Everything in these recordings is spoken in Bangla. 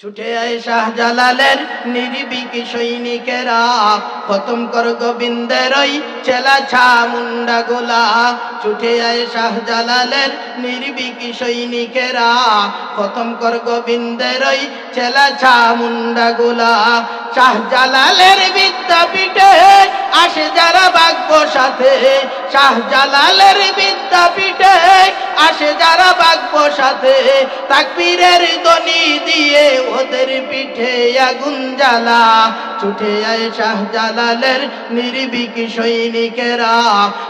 ছুটে আয় শাহজালালের নির্ভীক সৈনিকেরা, খতম কর গোবিন্দের ওই চেলা মুন্ডা গোলা। ছুটে আয় শাহজালালের নির্ভীক সৈনিকেরা, খতম কর গোবিন্দের ওই চেলা মুন্ডা গোলা। শাহজালালের বিদ্যাপীঠে আসে যারা বাগ্য সাথে, শাহজালালের বিদ্যাপীঠে আসে যারা বাগ্য সাথে, তাকবীরের ধ্বনি দিয়ে ওদের পিঠে আগুন জ্বালা। ছুটে আয় শাহজালালের নির্ভীক সৈনিকেরা,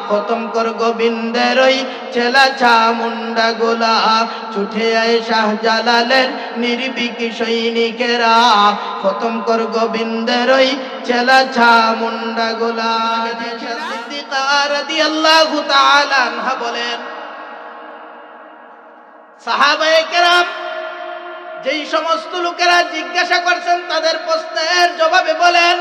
খতম কর গোবিন্দের ওই চেলা মুন্ডা গোলা। ছুটে আয় শাহজালালের নির্ভীক সৈনিকেরা, খতম কর গোবিন্দের ওই চেলা মুন্ডা গোলা। সিদ্দিকা রাদিয়াল্লাহু তাআলা আনহা বলেন, সাহাবায়ে কেরাম যেই সমস্ত লোকেরা জিজ্ঞাসা করছেন তাদের প্রশ্নের জবাবে বলেন,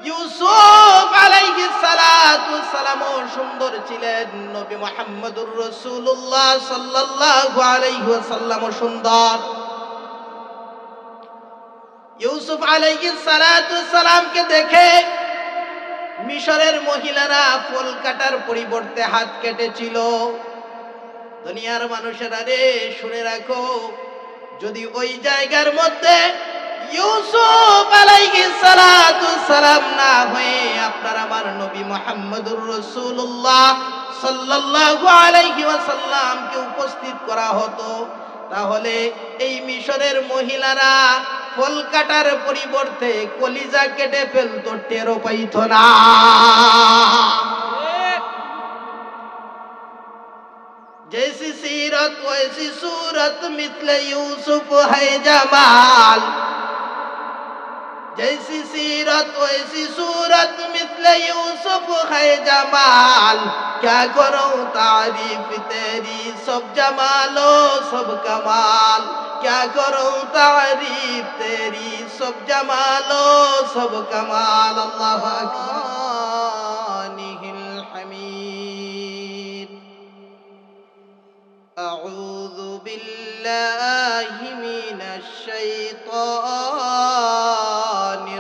ইউসুফ আলাইহিস সালাতু সালাম সুন্দর ছিলেন, নবী মুহাম্মদুর রাসূলুল্লাহ সাল্লাল্লাহু আলাইহি ওয়াসাল্লাম সুন্দর। ইউসুফ আলাইহিস সালাতু সালামকে দেখে মিশরের মহিলারা ফুল কাটার পরিবর্তে হাত কেটেছিল। দুনিয়ার মানুষেরা রে শুনে রাখো, যদি ওই জায়গার মধ্যে ইউসুফ আলাইহিস সালাতু সালাম না হয়ে আপনার আমার নবী মুহাম্মদুর রাসূলুল্লাহ সাল্লাল্লাহু আলাইহি ওয়াসাল্লামকে উপস্থিত করা হতো, তাহলে এই মিশরের মহিলারা ফল কাটার পরিবর্তে কলিজা কেটে ফেলতো, টেরও পাইতো না। जैसी सीरत वैसी सूरत मिथले यूसुफ है जमाल, जैसी सीरत वैसी सूरत मिथले यूसुफ है जमाल। क्या करूं तारीफ तेरी सब जमालो सब कमाल, क्या करूं तारीफ तेरी सब जमालो सब कमाल। अल्लाह अकबर। أعوذ بالله من الشيطان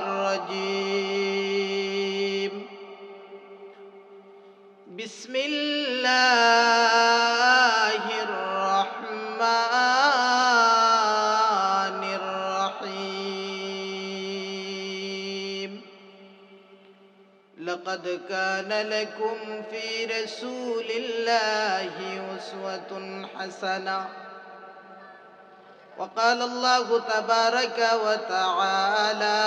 الرجيم. بسم الله الرحمن الرحيم. لقد كان لكم في رسول الله أسوة حسنة. وقال الله تبارك وتعالى: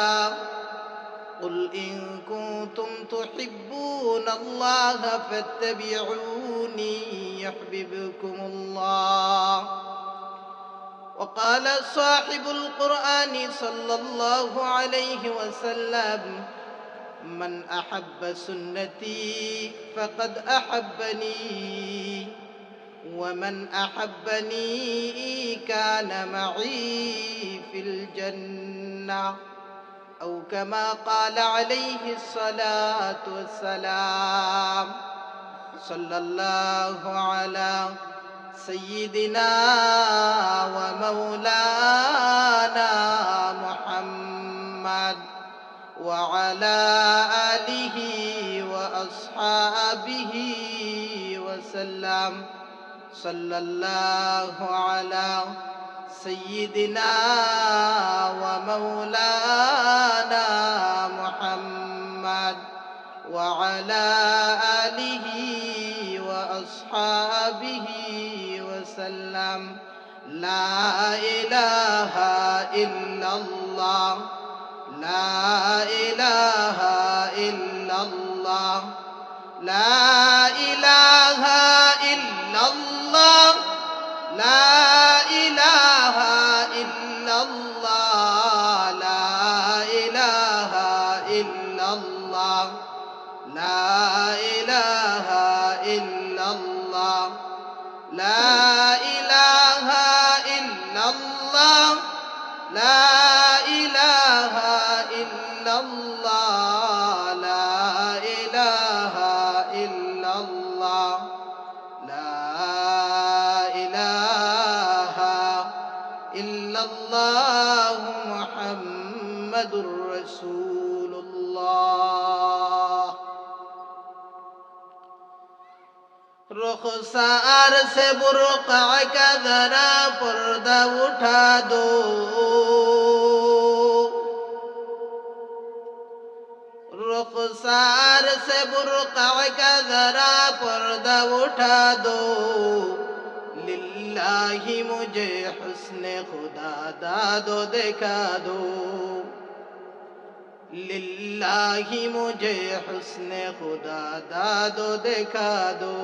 قل إن كنتم تحبون الله فاتبعوني يحببكم الله. وقال صاحب القرآن صلى الله عليه وسلم: من أحب سنتي فقد أحبني، ومن أحبني كان معي في الجنة، أو كما قال عليه الصلاة والسلام. صلى الله على سيدنا ومولانا محمد وعلى آله وأصحابه وسلم. صلى الله على سيدنا ومولانا محمد وعلى آله وأصحابه وسلم. لا إله إلا الله، لا إله إلا الله، لا إله إلا الله، لا إله إلا الله، لا إله إلا الله، لا إله إلا الله، لا إله إلا الله، لا إله إلا الله، لا إله إلا الله، لا إله إلا ইল্লাল্লাহু মুহাম্মাদুর রাসূলুল্লাহ। रुखसार से बुर्का का जरा पर्दा उठा दो, रुखसार से बुर्का का जरा पर्दा उठा दो, लिल्लाही मुझे हुस्ने खुदा दादो दिखा दो, लिल्लाही मुझे हुस्ने खुदा दादो दिखा दो।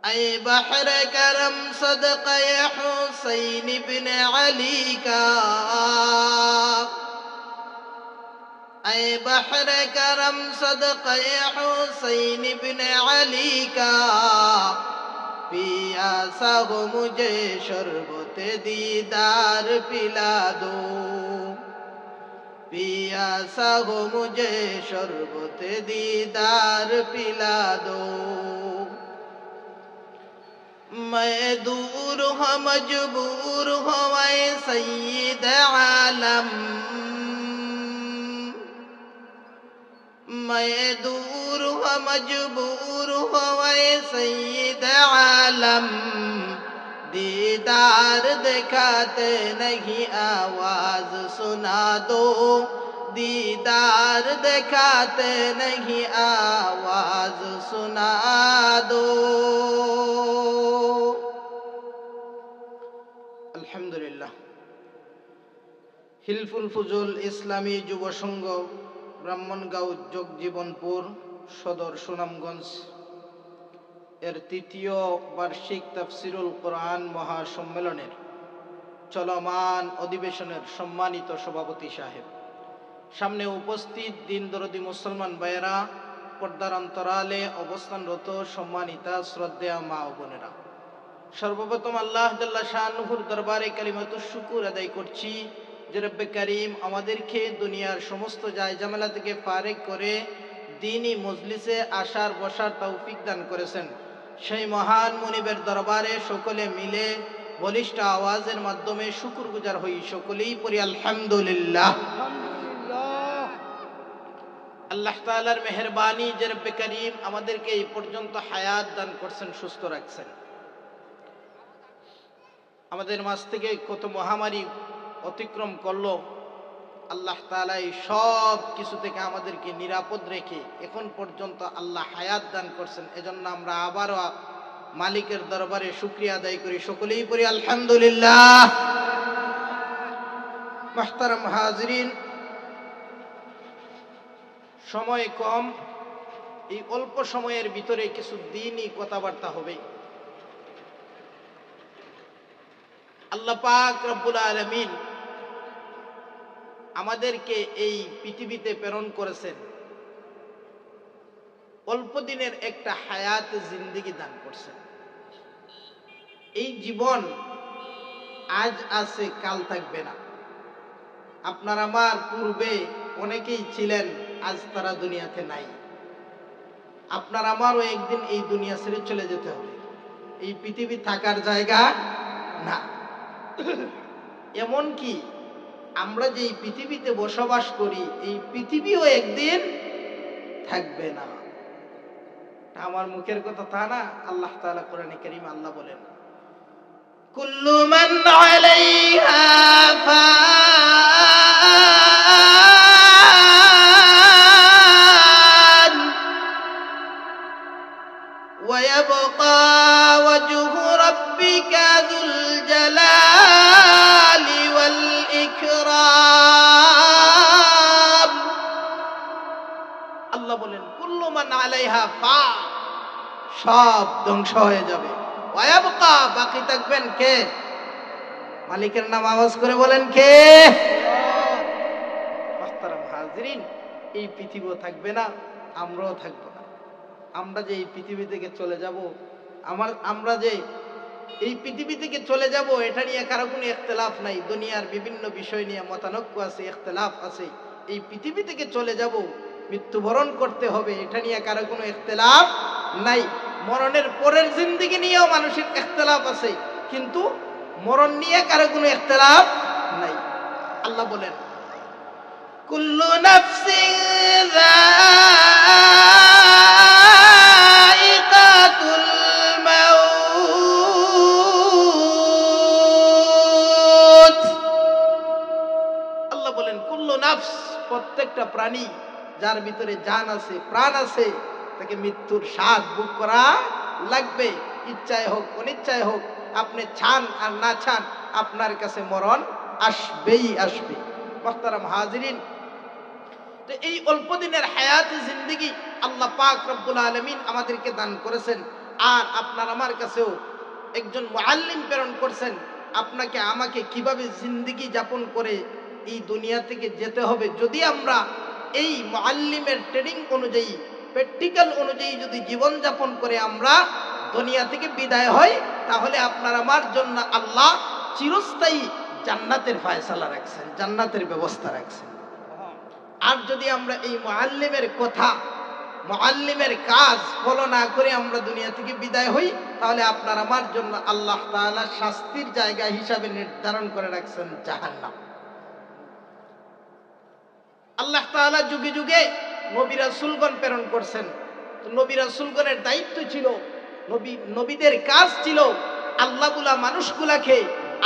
ऐ बहर करम सदक़े हुसैन बिन अली का, ऐ बहर करम सदक़े हुसैन बिन अली का, पियासा हो मुझे शरबत दीदार पिला दो, पियासा हो मुझे शरबत दीदार पिला दो। मैं दूर हूँ मजबूर हूँ ऐ सय्यद आलम, मैं दूर हूँ मजबूर हूँ ऐ सय्यद आलम, दीदार दिखाते नहीं आवाज सुना दो, दीदार दिखाते नहीं आवाज सुना दो। আলহামদুলিল্লাহ। হিলফুল ফুজুল ইসলামী যুব সংঘ ব্রাহ্মণগাঁও জগজীবনপুর সদর সুনামগঞ্জ এর তৃতীয় বার্ষিক তাফসিরুল কোরআন মহাসম্মেলনের চলমান অধিবেশনের সম্মানিত সভাপতি সাহেব, সামনে উপস্থিত দিন দরদি মুসলমান ভাইয়েরা, পর্দার অন্তরালে অবস্থানরত সম্মানিতা শ্রদ্ধেয় মা ও বোনেরা, সর্বপ্রথম আল্লাহ জাল্লা শানুহুর দরবারে কালিমাতুশ শুকুর আদায় করছি যে রব্বে কারীম আমাদেরকে দুনিয়ার সমস্ত জায়জামেলা থেকে ফারেক করে দ্বীনি মজলিসে আসার বসার তৌফিক দান করেছেন। সেই মহান মুনিবের দরবারে সকলে মিলে বলিষ্ঠ আওয়াজের মাধ্যমে শুকরগুজার হই, সকলেই পড়ি আলহামদুলিল্লাহ। আল্লাহ তাআলার মেহেরবানি যে রব্বে কারীম আমাদেরকে এই পর্যন্ত হায়াত দান করছেন, সুস্থ রাখছেন। আমাদের মাঝ থেকে কত মহামারী অতিক্রম করলো, আল্লাহ তাআলা এই সব কিছু থেকে আমাদেরকে নিরাপদ রেখে এখন পর্যন্ত আল্লাহ হায়াত দান করছেন। এজন্য আমরা আবারও মালিকের দরবারে শুকরিয়া আদায় করি, সকলেই পড়ি আলহামদুলিল্লাহ। মুহতারাম হাজিরিন, সময় কম, এই অল্প সময়ের ভিতরে কিছু দ্বীনি কথাবার্তা হবে। আল্লাহ পাক রব্বুল আলামিন আমাদেরকে এই পৃথিবীতে প্রেরণ করেছেন, অল্প দিনের একটা হায়াত জিন্দেগি দান করছেন। এই জীবন আজ আছে কাল থাকবে না। আপনার আমার পূর্বে অনেকেই ছিলেন, আজ তারা দুনিয়াতে নাই। আপনার আমারও একদিন এই দুনিয়া ছেড়ে চলে যেতে হবে, এই পৃথিবী থাকার জায়গা না। এমন কি আমরা যে এই পৃথিবীতে বসবাস করি, এই পৃথিবীও একদিন থাকবে না। আমার মুখের কথা তা না, আল্লাহ তাআলা কোরআনে কারীমে আল্লাহ বলেন, কুল্লু মান আলাইহা ফান ওয়া ইয়াবকা ওয়াজহু রাব্বিকা যুল জালালি ওয়াল ইকরাম। আল্লাহ বলেন কুল্লু মান আলাইহা ফান, সব ধ্বংস হয়ে যাবে, ওয়া ইয়াবকা, বাকি থাকবেন কে? মালিকের নাম আওয়াজ করে বলেন কে? মুহতারাম হাজিরিন, এই পৃথিবীও থাকবে না, আমরাও থাকবো না। আমরা যে এই পৃথিবী থেকে চলে যাব, আমরা যে এই পৃথিবী থেকে চলে যাব, এটা নিয়ে কারো কোনো ইখতিলাফ নাই। দুনিয়ার বিভিন্ন বিষয় নিয়ে মতানৈক্য আছে, ইখতিলাফ আছে। এই পৃথিবী থেকে চলে যাব, মৃত্যুবরণ করতে হবে, এটা নিয়ে কারো কোনো ইখতিলাফ নাই। মরণের পরের জিন্দেগি নিয়েও মানুষের ইখতিলাফ আছে, কিন্তু মরণ নিয়ে কারো কোনো ইখতিলাফ নাই। আল্লাহ বলেন কুল্লু নাফসিন যায়িকাতুল মাউত। আল্লাহ বলেন কুল্লু নাফস, প্রত্যেকটা প্রাণী যার ভিতরে জান আছে, প্রাণ আছে, তাকে মৃত্যুর স্বাদ ভোগ করা লাগবে। ইচ্ছায় হোক অনিচ্ছায় হোক, আপনি চান আর না চান, আপনার কাছে মরণ আসবেই আসবে। মুহতারাম হাজিরিন, তো এই অল্প দিনের হায়াতে জিন্দেগি আল্লাহ পাক রব্বুল আলামিন আমাদেরকে দান করেছেন। আর আপনার আমার কাছেও একজন মুআল্লিম প্রেরণ করছেন, আপনাকে আমাকে কিভাবে জিন্দেগি যাপন করে এই দুনিয়া থেকে যেতে হবে। যদি আমরা এই মুআল্লিমের ট্রেনিং অনুযায়ী, প্র্যাকটিক্যাল অনুযায়ী যদি জীবন যাপন করে আমরা দুনিয়া থেকে বিদায় হই, তাহলে আপনার আমার জন্য আল্লাহ চিরস্থায়ী জান্নাতের ফয়সালা রাখছেন, জান্নাতের ব্যবস্থা রাখছেন। আর যদি আমরা এই মুআল্লিমের কথা, মুআল্লিমের কাজ ফলো না করে আমরা দুনিয়া থেকে বিদায় হই, তাহলে আপনার আমার জন্য আল্লাহ তাআলা শাস্তির জায়গা হিসাবে নির্ধারণ করে রাখছেন জাহান্নাম। আল্লাহ তাআলা যুগে যুগে নবী রাসূলগণ প্রেরণ করছেন। তো নবী রাসূলগণের দায়িত্ব ছিল, নবীদের কাজ ছিল আল্লাহগুলা মানুষগুলাকে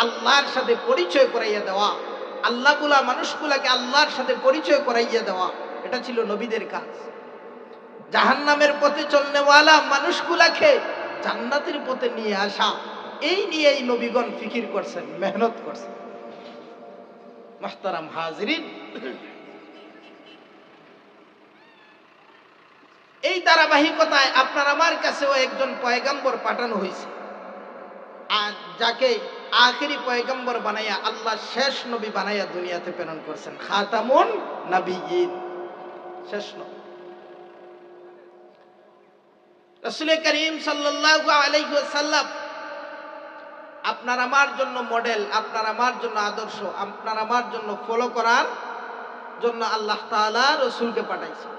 আল্লাহর সাথে পরিচয় করাইয়া দেওয়া, আল্লাহগুলা মানুষগুলাকে আল্লাহর সাথে পরিচয় করাইয়া দেওয়া, এটা ছিল নবীদের কাজ। জাহান্নামের পথে চলনেওয়ালা মানুষগুলাকে জান্নাতের পথে নিয়ে আসা, এই নিয়েই নবীগণ ফিকির করছেন, মেহনত করছেন। মুহতারাম হাজিরিন, এই ধারাবাহিকতায় আপনার আমার কাছেও একজন পয়গম্বর পাঠানো হয়েছে, আর যাকে আখেরি পয়গম্বর বানাইয়া আল্লাহ শেষ নবী বানাইয়া দুনিয়াতে প্রেরণ করছেন, খাতামুন নবিয়্যিন, শেষ নবী রাসূল করিম সাল্লাল্লাহু আলাইহি ওয়াসাল্লাম আপনার আমার জন্য মডেল, আপনার আমার জন্য আদর্শ, আপনার আমার জন্য ফলো করার জন্য আল্লাহ তাআলা রাসূলকে পাঠাইছেন।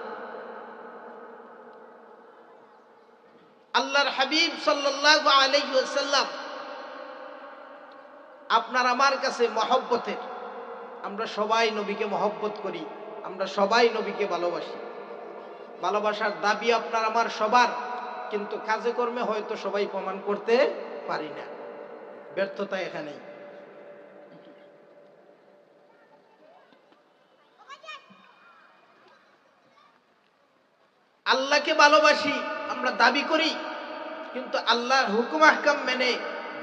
আল্লাহর হাবিব সাল্লাল্লাহু আলাইহি ওয়াসাল্লাম আপনার আমার কাছে মহব্বতের, আমরা সবাই নবীকে মহব্বত করি, আমরা সবাই নবীকে ভালোবাসি। ভালোবাসার দাবি আপনার আমার সবার, কিন্তু কাজে কর্মে হয়তো সবাই প্রমাণ করতে পারি না, ব্যর্থতা এখানেই। আল্লাহকে ভালোবাসি আমরা দাবি করি, কিন্তু আল্লাহর হুকুম আহকাম মেনে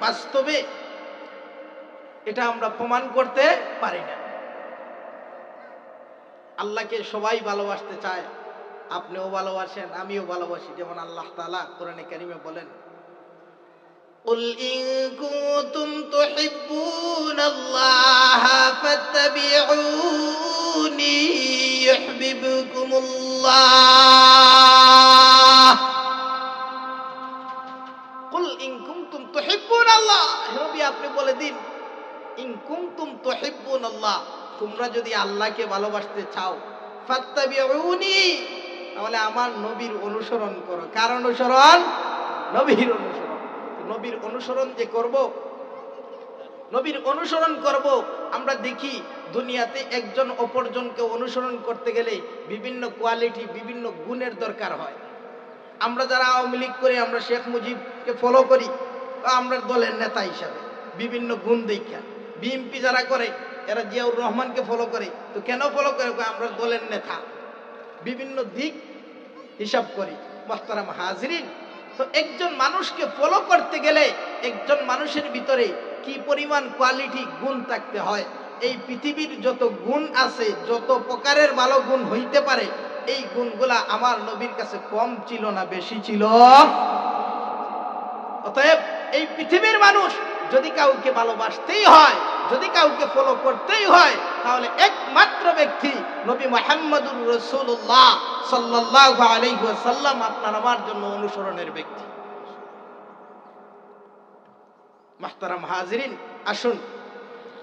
বাস্তবে এটা আমরা প্রমাণ করতে পারি না। আল্লাহকে সবাই ভালোবাসতে চায়, আপনিও ভালোবাসেন, আমিও ভালোবাসি। যেমন আল্লাহ তাআলা কোরআনে কারিমে বলেন, কুল ইন কুনতুম তুহিব্বুনাল্লাহা ফাত্তাবিউনি ইউহিব্বুকুমুল্লাহ। কুল ইন কুনতুম তুহিব্বুনাল্লাহ, হে নবী আপনি বলে দিন, ইন কুনতুম তুহিব্বুনাল্লাহ, তোমরা যদি আল্লাহকে ভালোবাসতে চাও, ফাত্তাবিউনি, তাহলে আমার নবীর অনুসরণ করো। কার অনুসরণ? নবীর অনুসরণ। নবীর অনুসরণ যে করব, নবীর অনুসরণ করব। আমরা দেখি দুনিয়াতে একজন অপরজনকে অনুসরণ করতে গেলে বিভিন্ন কোয়ালিটি, বিভিন্ন গুণের দরকার হয়। আমরা যারা আওয়ামী লীগ করি, আমরা শেখ মুজিবকে ফলো করি, আমরা দলের নেতা হিসাবে বিভিন্ন গুণ দেখা। বিএনপি যারা করে, এরা জিয়াউর রহমানকে ফলো করে, তো কেন ফলো করে? আমরা দলের নেতা, বিভিন্ন দিক হিসাব করি। মুহতারাম হাজিরিন, তো একজন মানুষকে ফলো করতে গেলে একজন মানুষের ভিতরে কি পরিমাণ কোয়ালিটি, গুণ থাকতে হয়। এই পৃথিবীর যত গুণ আছে, যত প্রকারের ভালো গুণ হইতে পারে, এই গুণগুলা আমার নবীর কাছে কম ছিল না, বেশি ছিল। অতএব এই পৃথিবীর মানুষ যদি কাউকে ভালোবাসতেই হয়, যদি কাউকে ফলো করতেই হয়, তাহলে একমাত্র ব্যক্তি নবী মুহাম্মদুর রাসূলুল্লাহ সাল্লাল্লাহু আলাইহি ওয়াসাল্লাম আপনার আমার জন্য অনুসরণের ব্যক্তি। মুহতারাম হাজিরিন, আসুন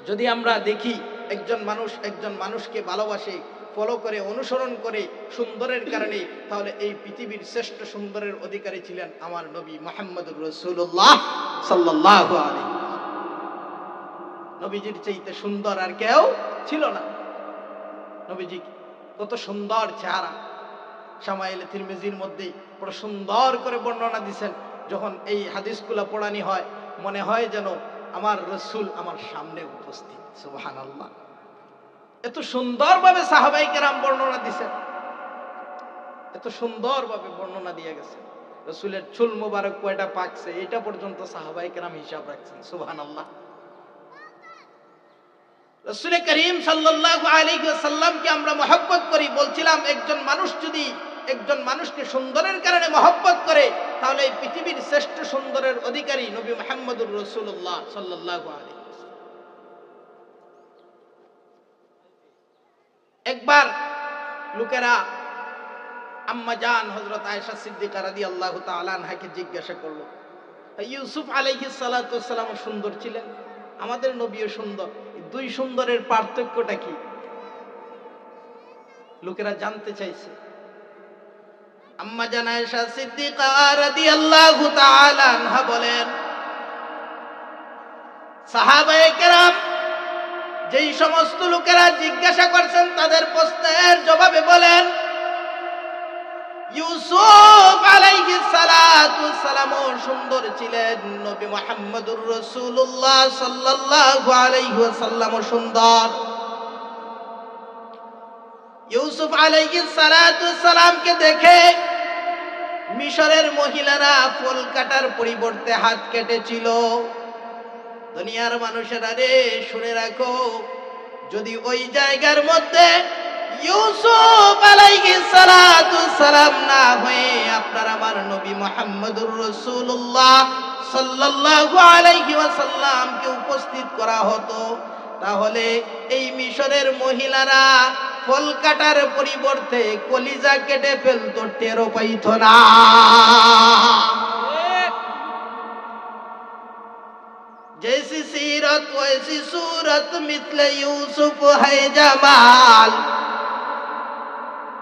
যদি আমরা দেখি একজন মানুষ একজন মানুষকে ভালোবাসে, ফলো করে, অনুসরণ করে সুন্দরের কারণে, তাহলে এই পৃথিবীর শ্রেষ্ঠ সুন্দরের অধিকারী ছিলেন আমার নবী মুহাম্মদুর রাসূলুল্লাহ সাল্লাল্লাহু আলাইহি ওয়াসাল্লাম। নবীজির চাইতে সুন্দর আর কেউ ছিল না। নবীজি কত সুন্দর চেহারা, শামাইলে তিরমিজির মধ্যে বড় সুন্দর করে বর্ণনা দিয়েছেন। যখন এই হাদিসগুলো পড়ানি হয় মনে হয় যেন আমার রাসূল আমার সামনে উপস্থিত। সুবহানাল্লাহ, এত সুন্দরভাবে সাহাবায়ে কেরাম বর্ণনা দিয়েছেন, এত সুন্দরভাবে বর্ণনা দিয়ে গেছে। রাসূলের চুল মোবারক কয়টা পাকছে এটা পর্যন্ত সাহাবায়ে কেরাম হিসাব রাখছেন। সুবহানাল্লাহ। রাসূল করিম সাল্লাল্লাহু আলাইহি ওয়াসাল্লামকে আমরা মহব্বত করি। বলছিলাম একজন মানুষ যদি একজন মানুষকে সুন্দরের কারণে মহব্বত করে তাহলে এই পৃথিবীর শ্রেষ্ঠ সুন্দরের অধিকারী নবী মুহাম্মদুর রাসূলুল্লাহ সাল্লাল্লাহু আলাইহি ওয়াসাল্লাম। একবার লোকেরা আম্মা জান হযরত আয়েশা সিদ্দিকা রাদিয়াল্লাহু তাআলা আনহাকে জিজ্ঞাসা করলো, ইউসুফ আলাইহিস সালাতু ওয়াস সালাম সুন্দর ছিলেন, আমাদের নবীও সুন্দর, দুই সুন্দরের পার্থক্যটা কি? লোকেরা জানতে চাইছে। আম্মা জান আয়েশা সিদ্দিকা রাদিয়াল্লাহু তাআলা আনহা বলেন, সাহাবায়ে কেরাম যেই সমস্ত লোকেরা জিজ্ঞাসা করছেন তাদের প্রশ্নের জবাবে বলেন, ইউসুফ আলাইহিস সালাতু ওয়াস সালাম সুন্দর ছিলেন, নবী মুহাম্মদুর রাসূলুল্লাহ সাল্লাল্লাহু আলাইহি ওয়াসাল্লাম সুন্দর। ইউসুফ আলাইহিস সালাতু ওয়াস সালামকে দেখে মিশরের মহিলারা ফুল কাটার পরিবর্তে হাত কেটেছিল। দুনিয়ার মানুষেরা রে শুনে রাখো, যদি ওই জায়গার মধ্যে ইউসুফ আলাইহিস সালাতু ওয়াস সালাম না হয়ে আপনার আমার নবী মুহাম্মদুর রাসূলুল্লাহ সাল্লাল্লাহু আলাইহি ওয়াসাল্লামকে উপস্থিত করা হতো, তাহলে এই মিশরের মহিলারা ফল কাটার পরিবর্তে কলিজা কেটে ফেলতো, টেরও পাইতো না। जैसी सीरत वैसी सूरत मिथले यूसुफ है जमाल,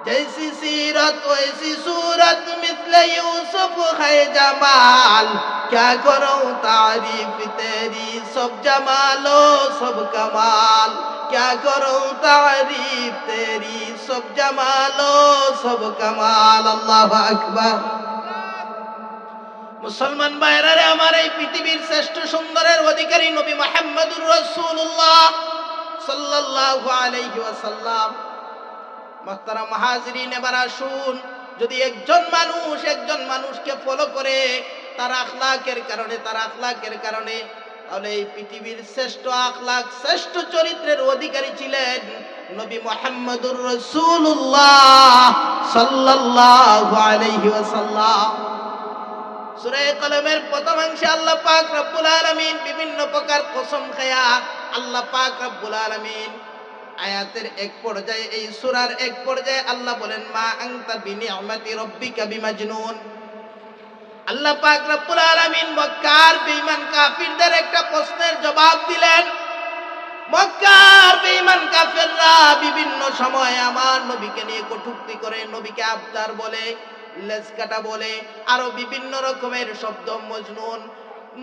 जैसी सीरत वैसी सूरत मिथले यूसुफ है जमाल, क्या करूं तारीफ तेरी सब जमालो सब कमाल, क्या करूं तारीफ तेरी सब जमालो सब कमाल। अल्लाहु আকবার। মুসলমান ভাইরা রে আমার, এই পৃথিবীর শ্রেষ্ঠ সুন্দরের অধিকারী নবী মুহাম্মদুর রাসূলুল্লাহ সাল্লাল্লাহু আলাইহি ওয়াসাল্লাম। মুহতারাম মুহাজিরিন, এবার আসুন, যদি একজন মানুষকে ফলো করে তার আখলাকের কারণে, তাহলে এই পৃথিবীর শ্রেষ্ঠ আখলাক শ্রেষ্ঠ চরিত্রের অধিকারী ছিলেন নবী মুহাম্মদুর রাসূলুল্লাহ সাল্লাল্লাহু আলাইহি ওয়াসাল্লাম। সূরা কলমের প্রথম অংশে আল্লাহ পাক রব্বুল আলামিন বিভিন্ন প্রকার কসম খায়া আল্লাহ পাক রব্বুল আলামিন আয়াতের এক পর্যায়ে, এই সূরার এক পর্যায়ে আল্লাহ বলেন, মা আনতা বিনিআমাতি রাব্বিকা বিমাজনুন। আল্লাহ পাক রব্বুল আলামিন মক্কার বেঈমান কাফিরদের একটা প্রশ্নের জবাব দিলেন। মক্কার বেঈমান কাফেররা বিভিন্ন সময় আমার নবীকে নিয়ে কটূক্তি করে, নবীকে আবতার বলে, লেজকাটা বলে, আরো বিভিন্ন রকমের শব্দ,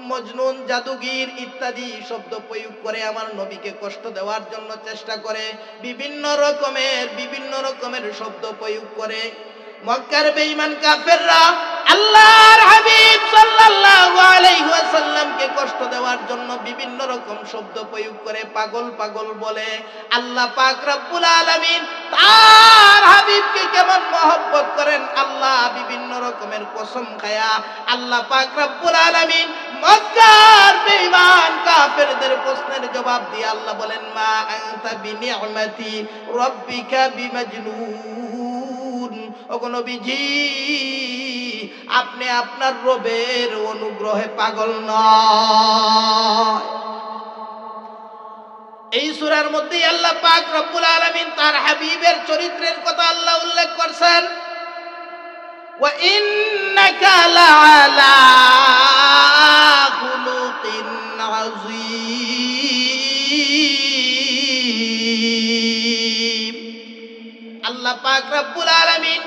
মজনুন, জাদুগির ইত্যাদি শব্দ প্রয়োগ করে আমার নবীকে কষ্ট দেওয়ার জন্য চেষ্টা করে, বিভিন্ন রকমের শব্দ প্রয়োগ করে। মক্কার বেঈমান কাফেররা আল্লাহর হাবিব সাল্লাল্লাহু আলাইহি ওয়াসাল্লামকে কষ্ট দেওয়ার জন্য বিভিন্ন রকম শব্দ প্রয়োগ করে, পাগল পাগল বলে। আল্লাহ পাক রব্বুল আলামিন তার হাবিবকে কেমন মহব্বত করেন, আল্লাহ বিভিন্ন রকমের কসম খায়া আল্লাহ পাক রব্বুল আলামিন মক্কার বেঈমান কাফেরদের প্রশ্নের জবাব দিয়ে আল্লাহ বলেন, মা আনতা বিনিআমাতি রাব্বিকা বিমাজনুন। ওগো নবীজি, আপনি আপনার রবের অনুগ্রহে পাগল নয়। এই সূরার মধ্যে আল্লাহ পাক রব্বুল আলামিন তার হাবিবের চরিত্রের কথা আল্লাহ উল্লেখ করেছেন, ওয়া ইন্নাকা লাআলা খুলুকিন আযীম। আল্লাহ পাক রব্বুল আলামিন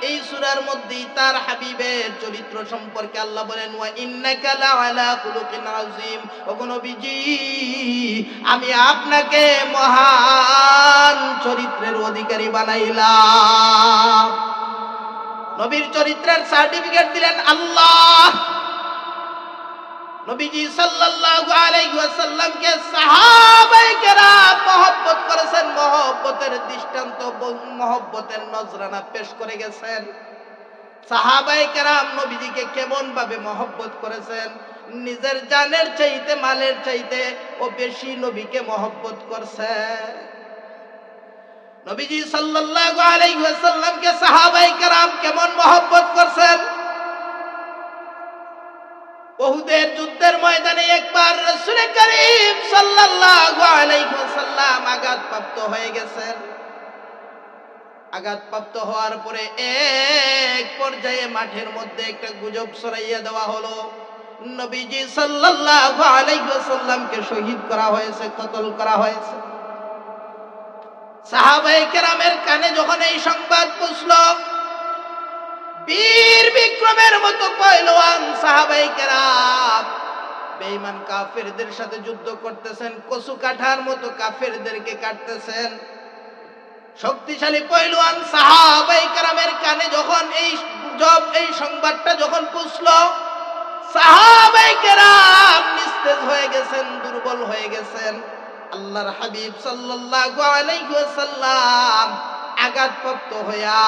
এই সূরার মধ্যে তার হাবিবের চরিত্র সম্পর্কে আল্লাহ বলেন, ওয়া ইন্নাকা লাআলা খুলুকিন আযীম। ওগো নবীজি, আমি আপনাকে মহান চরিত্রের অধিকারী বানাইলাম। নবীর চরিত্রের সার্টিফিকেট দিলেন আল্লাহ। নবীজি সাল্লাল্লাহু আলাইহি ওয়াসাল্লামকে সাহাবায়ে কেরাম মহব্বত করেছেন, মহব্বতের দৃষ্টান্ত, মহব্বতের নজরানা পেশ করে গেছেন। সাহাবায়ে কেরাম নবীজিকে কেমন ভাবে মহব্বত করেছেন, নিজের জানের চাইতে মালের চাইতে ও বেশি নবীকে মহব্বত করছে। নবীজি সাল্লাল্লাহু আলাইহি ওয়াসাল্লামকে সাহাবায়ে কেরাম কেমন মহব্বত করছেন। উহুদের যুদ্ধের ময়দানে একবার রাসূল করিম সাল্লাল্লাহু আলাইহি ওয়াসাল্লাম আঘাতপ্রাপ্ত হয়ে গেছেন। আঘাতপ্রাপ্ত হওয়ার পরে এক পর্যায়ে মাঠের মধ্যে একটা গুজব ছড়াইয়া দেওয়া হলো, নবীজি সাল্লাল্লাহু আলাইহি ওয়াসাল্লামকে শহীদ করা হয়েছে, কতল করা হয়েছে। সাহাবায়ে কেরামের কানে যখন এই সংবাদ পৌঁছলো, বীর বিক্রমের মতো পয়লওয়ান সাহাবায়ে কেরাম বেঈমান কাফেরদের সাথে যুদ্ধ করতেছেন, কচু কাঠার মতো কাফেরদেরকে কাটতেছেন। শক্তিশালী পয়লওয়ান সাহাবায়ে কেরামের কানে যখন এই সংবাদটা যখন পৌঁছলো, সাহাবায়ে কেরাম নিস্তেজ হয়ে গেছেন, দুর্বল হয়ে গেছেন। আল্লাহর হাবিব সাল্লাল্লাহু আলাইহি ওয়াসাল্লাম আঘাতপ্রাপ্ত হইয়া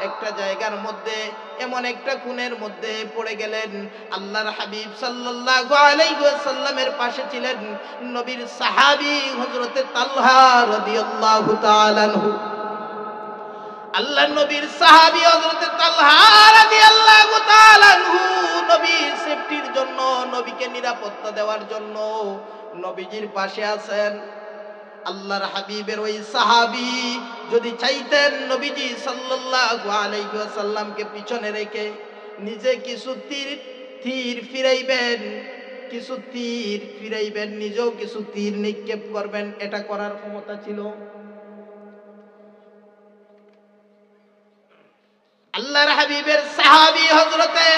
একটা জায়গার মধ্যে, এমন একটা কোণের মধ্যে পড়ে গেলেন। আল্লাহর হাবিব সাল্লাল্লাহু আলাইহি ওয়াসাল্লামের পাশে ছিলেন নবীর সাহাবী হযরতে তালহা রাদিয়াল্লাহু তাআলা আনহু। আল্লাহর নবীর সাহাবী হযরতে তালহা রাদিয়াল্লাহু তাআলা আনহু নবীর সেফটির জন্য, নবীকে নিরাপত্তা দেওয়ার জন্য নবীজির পাশে আছেন। আল্লাহর হাবিবের ওই সাহাবী যদি চাইতেন নবীজি সাল্লাল্লাহু আলাইহি ওয়াসাল্লামকে পিছনে রেখে নিজে কিছু তীর ফিরাইবেন, নিজেও কিছু তীর নিক্ষেপ করবেন, এটা করার ক্ষমতা ছিল। আল্লাহর হাবিবের সাহাবী হযরতে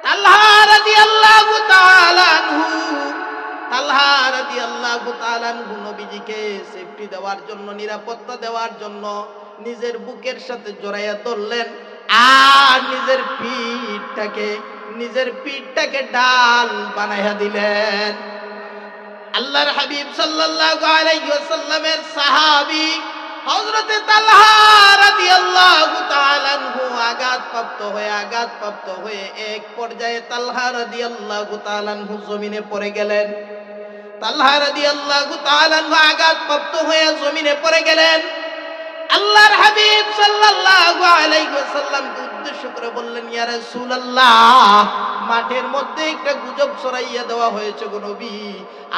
তালহা রাদিয়াল্লাহু তাআলা আনহু, তালহা রাদিয়াল্লাহু তাআলা আনহু নবীজিকে সেফটি দেওয়ার জন্য, নিরাপত্তা দেওয়ার জন্য নিজের বুকের সাথে জড়াইয়া ধরলেন আর নিজের পিঠটাকে ডাল বানাইয়া দিলেন। আল্লাহর হাবিব সাল্লাল্লাহু আলাইহি ওয়াসাল্লামের সাহাবী হযরতে তালহা রাদিয়াল্লাহু তাআলা আনহু আঘাতপ্রাপ্ত হয়ে এক পর্যায়ে তালহা রাদিয়াল্লাহু তাআলা আনহু জমিনে পড়ে গেলেন। তালহা রাদিয়াল্লাহু তাআলা আনহু আঘাতপ্রাপ্ত হয়ে জমিনে পড়ে গেলেন। আল্লাহর হাবিব সাল্লাল্লাহু আলাইহি ওয়াসাল্লামকে উদ্দেশ্য করে বললেন, ইয়া রাসূলুল্লাহ, মাঠের মধ্যে একটা গুজব ছড়াইয়া দেওয়া হয়েছে গো নবী,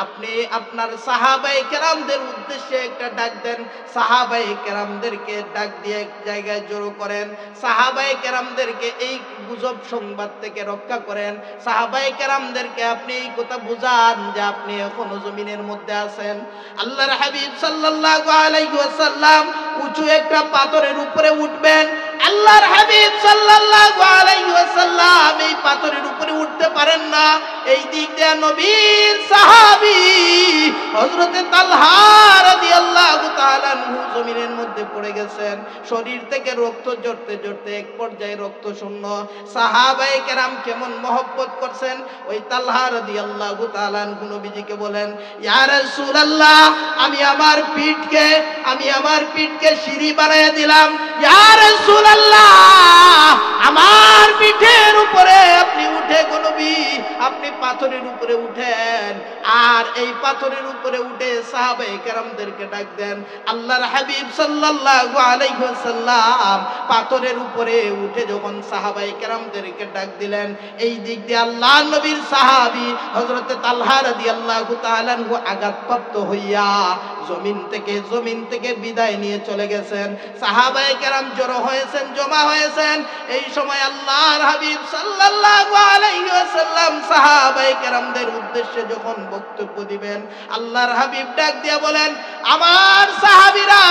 আপনি আপনার সাহাবায়ে কেরামদের উদ্দেশ্যে একটা ডাক দেন, সাহাবায়ে কেরামদেরকে ডাক দিয়ে এক জায়গায় জড়ো করেন, সাহাবায়ে কেরামদেরকে এই গুজব সংবাদ থেকে রক্ষা করেন, সাহাবায়ে কেরামদেরকে আপনি এই কথা বুঝান যে আপনি এখনো জমিনের মধ্যে আছেন। আল্লাহর হাবিব সাল্লাল্লাহু আলাইহি ওয়াসাল্লাম উঁচু একটা পাথরের উপরে উঠবেন। আল্লাহর হাবিব সাল্লাল্লাহু আলাইহি ওয়াসাল্লাম এই পাথরের উপরে উঠতে পারেন না। এই দিক দিয়ে নবীর সাহাবী হযরতে তালহা রাদিয়াল্লাহু তাআলা আনহু জমিনের মধ্যে পড়ে গেছেন। শরীর থেকে রক্ত ঝরতে ঝরতে এক পর্যায়ে রক্ত শূন্য। সাহাবায়ে কেরাম কেমন মহব্বত করছেন। ওই তালহা রাদিয়াল্লাহু তাআলা আনহু নবীজিকে বলেন, ইয়া রাসূলুল্লাহ, আমি আমার পিঠকে সিঁড়ি বানাইয়া দিলাম। ইয়া রাসূলুল্লাহ, আমার পিঠের উপরে আপনি উঠে গো নবী, আপনি পাথরের উপরে উঠেন আর এই পাথরের উপরে উঠে সাহাবায়ে কেরামদেরকে ডাক দেন। আল্লাহর হাবিব সাল্লাল্লাহু আলাইহি ওয়াসাল্লাম পাথরের উপরে উঠে যখন সাহাবায়ে কেরামদেরকে ডাক দিলেন, এই দিক দিয়ে আল্লাহর নবীর সাহাবী হযরতে তালহা রাদিয়াল্লাহু তাআলা আনহু আঘাতপ্রাপ্ত হইয়া জমিন থেকে বিদায় নিয়ে চলে গেছেন। সাহাবায়ে কেরাম জমা হয়েছেন। এই সময় আল্লাহর হাবিব সাল্লাল্লাহু আলাইহি ওয়াসাল্লাম সাহাবায়ে কেরামদের উদ্দেশ্যে যখন বক্তব্য দিবেন, আল্লাহর হাবিব ডাক দিয়া বলেন, আমার সাহাবীরা,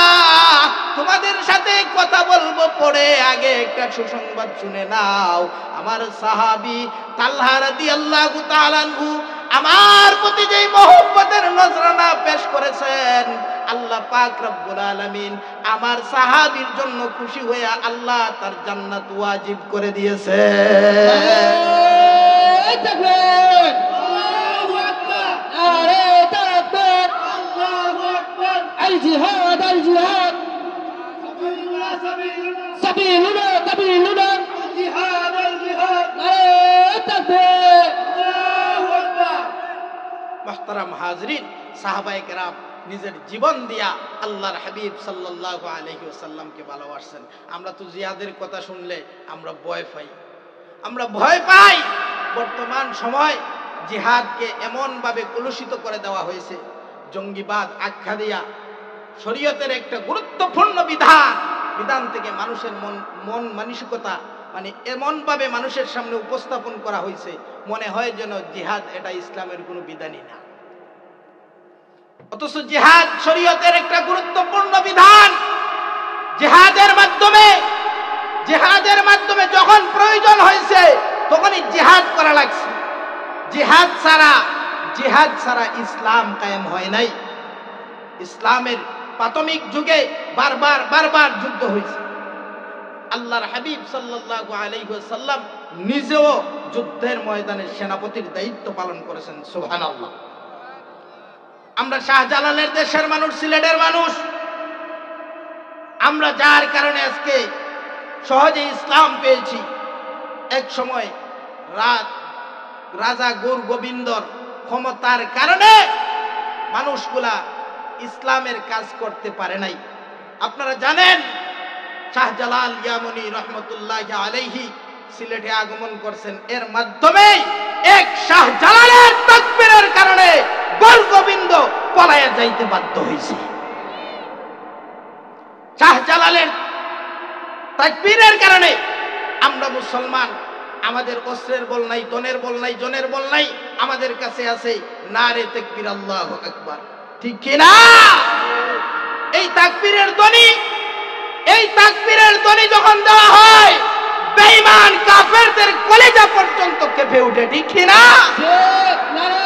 তোমাদের সাথে কথা বলবো পরে আগে একটা সুসংবাদ শুনে নাও। আমার সাহাবী তালহা রাদিয়াল্লাহু তাআলা আনহু আমার প্রতি যেই মহব্বতের নজরানা পাক রব্বুল আলামিন আমার সাহাবীর জন্য খুশি হয়ে আল্লাহ তার জান্নাত ওয়াজিব করে দিয়েছে। তাকবীর, আল্লাহু আকবার, নারে তাকবীর, আল্লাহু আকবার। আল জিহাদ, আল জিহাদ, সাবিলুনা সাবিলুনা, সাবিলুনা সাবিলুনা, আল জিহাদ, আল জিহাদ, নারে তাকবীর, আল্লাহু আকবার। মুহতারাম হাজরিন, সাহাবায়ে কেরাম নিজের জীবন দিয়া আল্লাহর হাবিব সাল্লাল্লাহু আলাইহি ওয়াসাল্লামকে ভালোবাসেন। আমরা তো জিহাদের কথা শুনলে আমরা ভয় পাই। বর্তমান সময় জিহাদকে এমন ভাবে কলুষিত করে দেওয়া হয়েছে, জঙ্গিবাদ আখ্যা দিয়া শরীয়তের একটা গুরুত্বপূর্ণ বিধান থেকে মানুষের মন মানসিকতা মানে এমন ভাবে মানুষের সামনে উপস্থাপন করা হয়েছে, মনে হয় যেন জিহাদ এটা ইসলামের কোনো বিধানই না। অথচ জিহাদ শরীয়তের একটা গুরুত্বপূর্ণ বিধান। জিহাদের মাধ্যমে যখন প্রয়োজন হয়েছে তখনই জিহাদ করা লাগছে। জিহাদ ছাড়া ইসলাম কায়েম হয় নাই। ইসলামের প্রাথমিক যুগে বারবার যুদ্ধ হয়েছে। আল্লাহর হাবিব সাল্লাল্লাহু আলাইহি ওয়াসাল্লাম নিজেও যুদ্ধের ময়দানে সেনাপতির দায়িত্ব পালন করেছেন। সুবহানাল্লাহ। আমরা শাহজালালের দেশের মানুষ, সিলেটের মানুষ, আমরা যার কারণে আজকে সহজে ইসলাম পেয়েছি। এক সময় রাজা গৌর গোবিন্দর ক্ষমতার কারণে মানুষগুলা ইসলামের কাজ করতে পারে নাই। আপনারা জানেন শাহজালাল ইয়ামানি রহমতুল্লাহি আলাইহি সিলেটে আগমন করছেন, এর মাধ্যমে এক শাহজালালের তাকবীরের কারণে গৌর গোবিন্দ পলায়া যাইতে বাধ্য হয়েছে। শাহজালালের তাকবীরের কারণে আমরা মুসলমান, আমাদের অস্ত্রের বল নাই, ধনের বল নাই, জনের বল নাই, আমাদের কাছে আছে নারে তাকবীর, আল্লাহু আকবার। ঠিক কি না? এই তাকবীরের ধ্বনি যখন দেওয়া হয় বেঈমান কাফেরদের কলিজা পর্যন্ত কেঁপে ওঠে। ঠিক কি না? নারে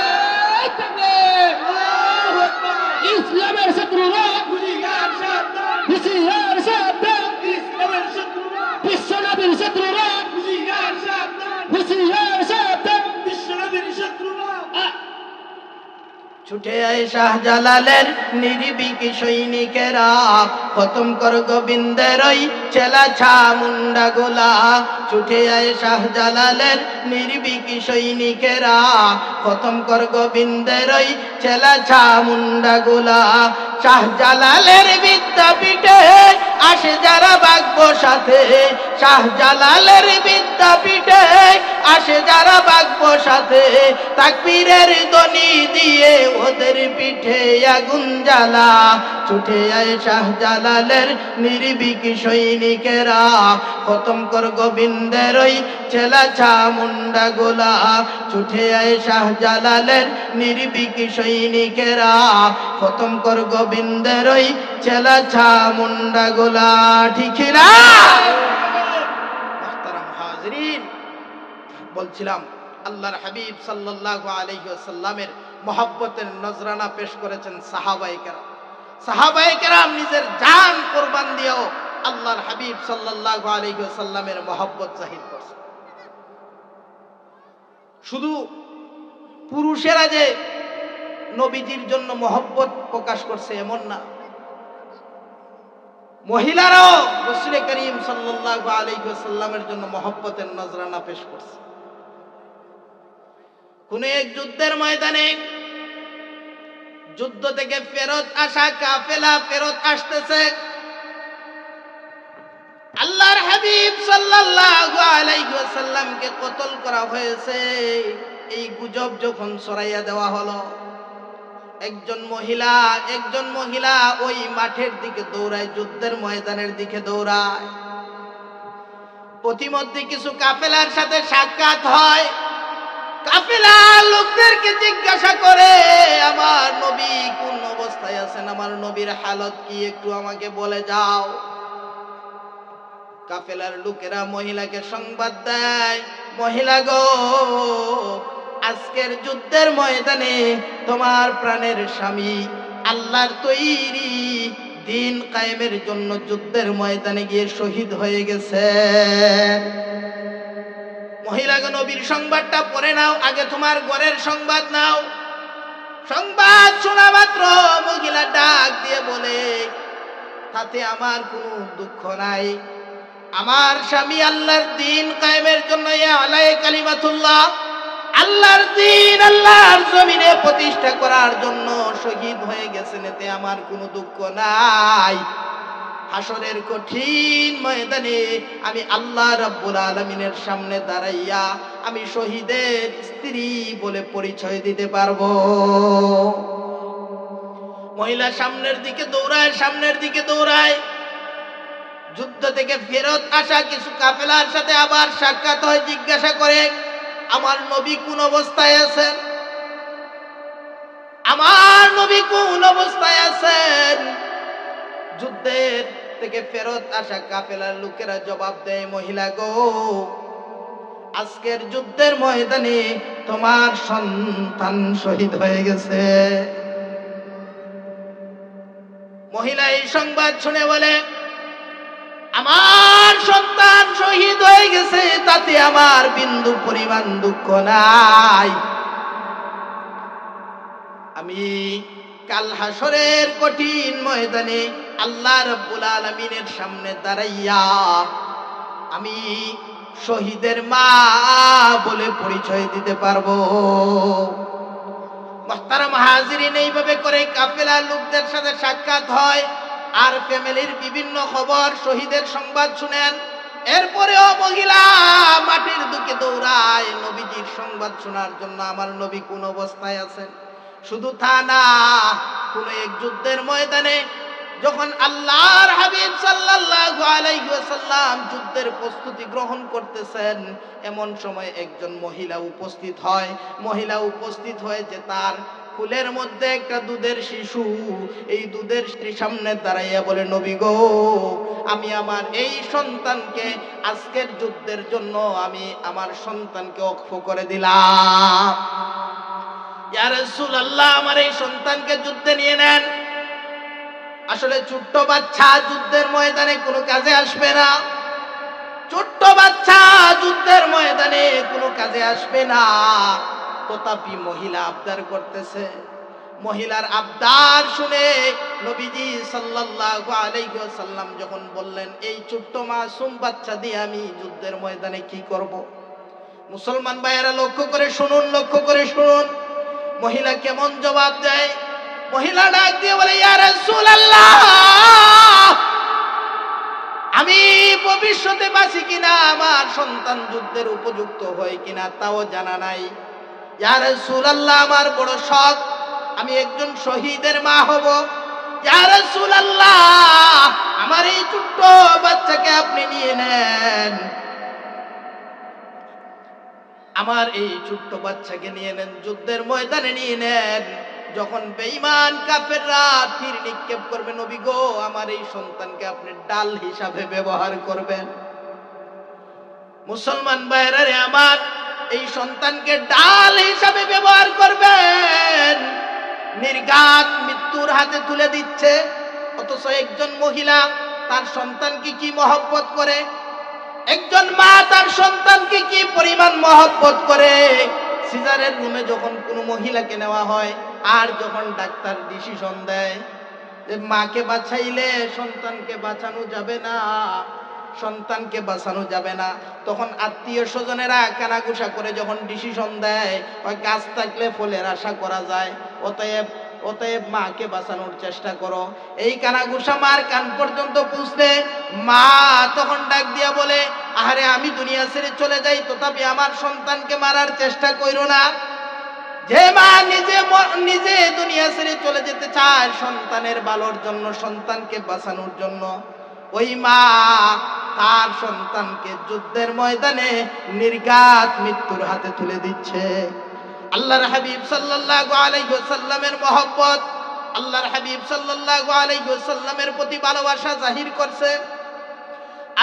তাকবীর, আল্লাহু আকবার। ইসলামের শত্রুরা হুঁশিয়ার সাবধান, হুঁশিয়ার সাবধান। ইসলামের শত্রুরা, বিশ্বনবীর শত্রুরা হুঁশিয়ার সাবধান, হুঁশিয়ার সাবধান। বিশ্বনবীর শত্রুরা ছুটে আয় শাহজালালের নির্ভীক সৈনিকেরা, খতম কর গোবিন্দের ওই চেলা ছা মুন্ডা গোলা। ছুটে আয় শাহজালালের নির্ভীক সৈনিকেরা, খতম কর গোবিন্দের ওই চেলা ছা মুন্ডা গোলা। শাহজালালের বিদ্যাপীঠে আসে যারা বাগ্য সাথে, শাহজালালের বিদ্যাপীঠে আসে যারা বাগ্য সাথে, তাকবীরের ধ্বনি দিয়ে ওদের পিঠে আগুন জ্বালা। ছুটে আয় শাহজালালের নির্ভীক সৈনিকেরা, খতম কর গোবিন্দের ওই চেলা ছা মুন্ডা গোলা। ছুটে আয় শাহজালালের নির্ভীক সৈনিকেরা, খতম কর গোবিন্দের ওই চেলা ছা মুন্ডা গোলা। ঠিক না? মুহতারাম হাজরিন, বলছিলাম আল্লাহর হাবিব সাল্লাল্লাহু আলাইহি ওয়াসাল্লামের মহব্বতের নজরানা পেশ করেছেন সাহাবায়ে কেরাম নিজের জান কুরবান দিয়েও আল্লাহর হাবিব সাল্লাল্লাহু আলাইহি ওয়াসাল্লামের মহব্বত জাহির করেছেন। শুধু পুরুষেরা যে নবীজির জন্য মহব্বত প্রকাশ করছে এমন না, মহিলারাও রাসূল করিম সাল্লাল্লাহু আলাইহি ওয়াসাল্লামের জন্য মহব্বতের নজরানা পেশ করছে। কোন এক যুদ্ধের ময়দানে যুদ্ধ থেকে ফেরত আসা কাফেলা ফেরত আসতেছে, আল্লাহর হাবিব সাল্লাল্লাহু আলাইহি ওয়াসাল্লামকে কতল করা হয়েছে এই গুজব যখন ছড়াইয়া দেওয়া হলো, একজন মহিলা ওই মাঠের দিকে দৌড়ায়, যুদ্ধের ময়দানের দিকে দৌড়ায়। প্রতিমধ্যে কিছু কাফেলার সাথে সাক্ষাৎ হয়। কাফেলা লোকদেরকে জিজ্ঞাসা করে, আমার নবী কোন অবস্থায় আছেন, আমার নবীর হালত কি, একটু আমাকে বলে যাও। কাফেলার লোকেরা মহিলাকে সংবাদ দেয়, মহিলা গো, আজকের যুদ্ধের ময়দানে তোমার প্রাণের স্বামী আল্লাহর তৈরি দিন কায়েমের জন্য যুদ্ধের ময়দানে গিয়ে শহীদ হয়ে গেছে। মহিলাকে নবীর সংবাদটা পড়ে নাও, আগে তোমার ঘরের সংবাদ নাও। সংবাদ শোনা মাত্র মহিলা ডাক দিয়ে বলে, তাতে আমার কোনো দুঃখ নাই, আমার স্বামী আল্লাহর দিন কায়েমের জন্য আলাই কালিমাতুল্লাহ, আল্লাহর দিন আল্লাহর জমিনে প্রতিষ্ঠা করার জন্য শহীদ হয়ে গেছেন, এতে আমার কোনো দুঃখ নাই। হাসরের কঠিন ময়দানে আমি আল্লাহ রাব্বুল আলামিনের সামনে দাঁড়াইয়া আমি শহীদের স্ত্রী বলে পরিচয় দিতে পারবো। মহিলা সামনের দিকে দৌড়ায়, সামনের দিকে দৌড়ায়। যুদ্ধ থেকে ফেরত আসা কিছু কাফেলার সাথে আবার সাক্ষাৎ হয়, জিজ্ঞাসা করে, আমার নবী কোন অবস্থায় আছেন, আমার নবী কোন অবস্থায় আছেন। যুদ্ধের থেকে ফেরত আসা কাফেলার লোকেরা জবাব দেয়, মহিলা গো, আজকের যুদ্ধের ময়দানে তোমার সন্তান শহীদ হয়ে গেছে। মহিলা এই সংবাদ শুনে বলে, আমার সন্তান শহীদ হয়ে গেছে, তাতে আমার বিন্দু পরিমাণ দুঃখ নাই। আমি কাল হাসরের কঠিন ময়দানে আল্লাহ রাব্বুল আলামিনের সামনে দাঁড়াইয়া আমি শহীদের মা বলে পরিচয় দিতে পারবো। মুহতারাম হাজিরিন, এইভাবে করে কাফেলা লোকদের সাথে সাক্ষাৎ হয় আর ফ্যামিলির বিভিন্ন খবর, শহীদের সংবাদ শুনেন। এরপরেও মহিলা মাটির দিকে দৌড়ায় নবীজির সংবাদ শোনার জন্য, আমার নবী কোন অবস্থায় আছেন। শুধু তা না, কোন এক যুদ্ধের ময়দানে যখন আল্লাহর হাবিব সাল্লাল্লাহু আলাইহি ওয়াসাল্লাম যুদ্ধের প্রস্তুতি গ্রহণ করতেছেন, এমন সময় একজন মহিলা উপস্থিত হয়। মহিলা উপস্থিত হয়েছে, তার ফুলের মধ্যে একটা দুধের শিশু। এই দুধের সামনে দাঁড়াইয়া বলে, নবী গো, আমি আমার এই সন্তানকে আজকের যুদ্ধের জন্য আমি আমার সন্তানকে ওকফ করে দিলাম। ইয়া রাসূলুল্লাহ, আমার এই সন্তানকে যুদ্ধে নিয়ে নেন। আসলে ছোট্ট বাচ্চা যুদ্ধের ময়দানে কোনো কাজে আসবে না, ছোট্ট বাচ্চা যুদ্ধের ময়দানে কোনো কাজে আসবে না। তথাপি মহিলা আবদার করতেছে। মহিলার আবদার শুনে নবীজি সাল্লাল্লাহু আলাইহি ওয়াসাল্লাম যখন বললেন, এই ছোট্ট মাসুম বাচ্চা দিয়ে আমি যুদ্ধের ময়দানে কি করব? মুসলমান ভাইয়েরা লক্ষ্য করে শুনুন, লক্ষ্য করে শুনুন মহিলা কেমন জবাব দেয়। মহিলা ডাক দিয়ে বলে, ইয়া রাসূলুল্লাহ, আমি ভবিষ্যতে বাঁচি কিনা, আমার সন্তান যুদ্ধের উপযুক্ত হয় কিনা তাও জানা নাই। ইয়া রাসূলুল্লাহ, আমার বড় শখ, আমি একজন শহীদের মা হব। ইয়া রাসূলুল্লাহ, আমার এই ছোট্ট বাচ্চাকে আপনি নিয়ে নেন, আমার এই ছোট্ট বাচ্চাকে নিয়ে নেন, যুদ্ধের ময়দানে নিয়ে নেন। যখন বেঈমান কাফেররা তীর নিক্ষেপ করবে, নবী গো, আমার এই সন্তানকে আপনি ডাল হিসাবে ব্যবহার করবেন। মুসলমান ভাইরা রে আমার, এই সন্তানকে ডাল হিসাবে ব্যবহার করবেন, নির্ঘাত মৃত্যুর হাতে তুলে দিচ্ছে। অথচ একজন মহিলা তার সন্তানকে কি মহব্বত করে, একজন মা তার সন্তানকে কি পরিমাণ মহব্বত করে। সিজারের রুমে যখন কোনো মহিলাকে নেওয়া হয় আর যখন ডাক্তার ডিসিশন দেয় যে মাকে বাঁচাইলে সন্তানকে বাঁচানো যাবে না, সন্তানকে বাঁচানো যাবে না, তখন আত্মীয় স্বজনেরা কানাঘুষা করে যখন ডিসিশন দেয়, ওই গাছ থাকলে ফলের আশা করা যায়, অতএব মাকে বাঁচানোর চেষ্টা করো। এই কানাঘুষা মার কান পর্যন্ত পৌঁছলে মা তখন ডাক দিয়া বলে, আরে আমি দুনিয়া ছেড়ে চলে যাই, তথাপি আমার সন্তানকে মারার চেষ্টা কইরো না। যে মা নিজে দুনিয়া ছেড়ে চলে যেতে চায় সন্তানের ভালোর জন্য, সন্তানকে বাঁচানোর জন্য, ওই মা তার সন্তানকে যুদ্ধের ময়দানে নির্ঘাত মৃত্যুর হাতে তুলে দিচ্ছে। আল্লাহর হাবিব সাল্লাল্লাহু আলাইহি ওয়াসাল্লামের মহব্বত, আল্লাহর হাবিব সাল্লাল্লাহু আলাইহি ওয়াসাল্লামের প্রতি ভালোবাসা জাহির করছে।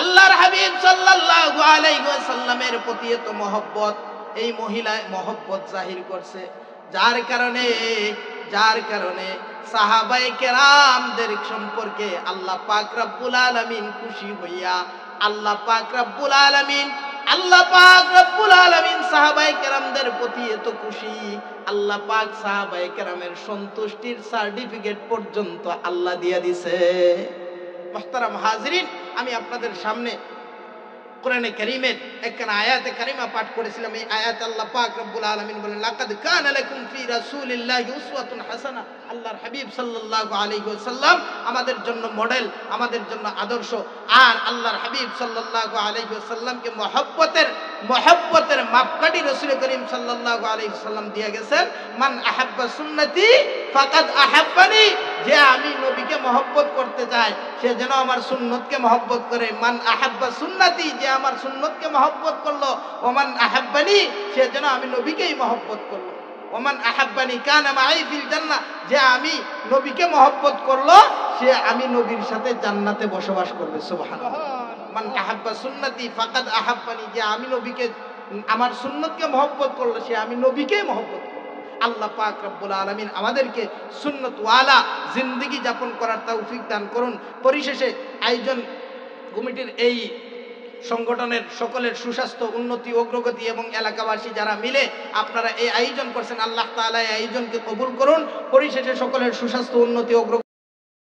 আল্লাহর হাবিব সাল্লাল্লাহু আলাইহি ওয়াসাল্লামের প্রতি এত মহব্বত এই মহিলায় মহব্বত জাহির করছে, যার কারণে সাহাবায়ে কেরামদের সম্পর্কে আল্লাহ পাক রব্বুল আলামিন খুশি হইয়া আল্লাহ পাক রব্বুল আলামিন সাহাবায়ে কেরামদের প্রতি এত খুশি, আল্লাহ পাক সাহাবায়ে কেরামের সন্তুষ্টির সার্টিফিকেট পর্যন্ত আল্লাহ দিয়া দিছে। মুহতারাম হাজিরিন, আমি আপনাদের সামনে কোরআনে কারীমের একখানা আয়াতে কারিমা পাঠ করেছিলাম। এই আয়াতে আল্লাহ পাক রব্বুল আলামিন বলেন, লাকাদ কানা লাকুম ফি রাসূলিল্লাহি উসওয়াতুন হাসানাহ। আল্লাহর হাবিব সাল্লাল্লাহু আলাইহি ওয়াসাল্লাম আমাদের জন্য মডেল, আমাদের জন্য আদর্শ। আর আল্লাহর হাবিব সাল্লাল্লাহু আলাইহি ওয়াসাল্লামকে মহব্বতের মাপকাঠি রাসূল করিম সাল্লাল্লাহু আলাইহি ওয়াসাল্লাম দিয়ে গেছেন, মান আহাব্বা সুন্নতি ফাকাদ আহাব্বানি। যে আমি নবীকে মহব্বত করতে চায় সে যেন আমার সুন্নতকে মহব্বত করে। মান আহাব্বা সুন্নতি, যে আমার সুন্নতকে মহব্বত করলো, ওমান আহাব্বানি, সে যেন আমি নবীকেই মহব্বত করলো। ওমান আহাব্বানি কানা মাই ফিল জান্নাহ, যে আমি নবীকে মহব্বত করলো সে আমি নবীর সাথে জান্নাতে বসবাস করবে। সুবহানাল্লাহ। মান আহাব্বা সুন্নতি ফাকাদ আহাব্বানি, যে আমি নবীকে আমার সুন্নতকে মহব্বত করলো সে আমি নবীকেই মহব্বত করলো। আল্লাহ পাক রব্বুল আলামিন আমাদেরকে সুন্নতওয়ালা জিন্দেগি যাপন করার তৌফিক দান করুন। পরিশেষে আয়োজন কমিটির এই সংগঠনের সকলের সুস্বাস্থ্য, উন্নতি, অগ্রগতি এবং এলাকাবাসী যারা মিলে আপনারা এই আয়োজন করছেন, আল্লাহ তাআলা এই আয়োজনকে কবুল করুন। পরিশেষে সকলের সুস্বাস্থ্য, উন্নতি, অগ্রগতি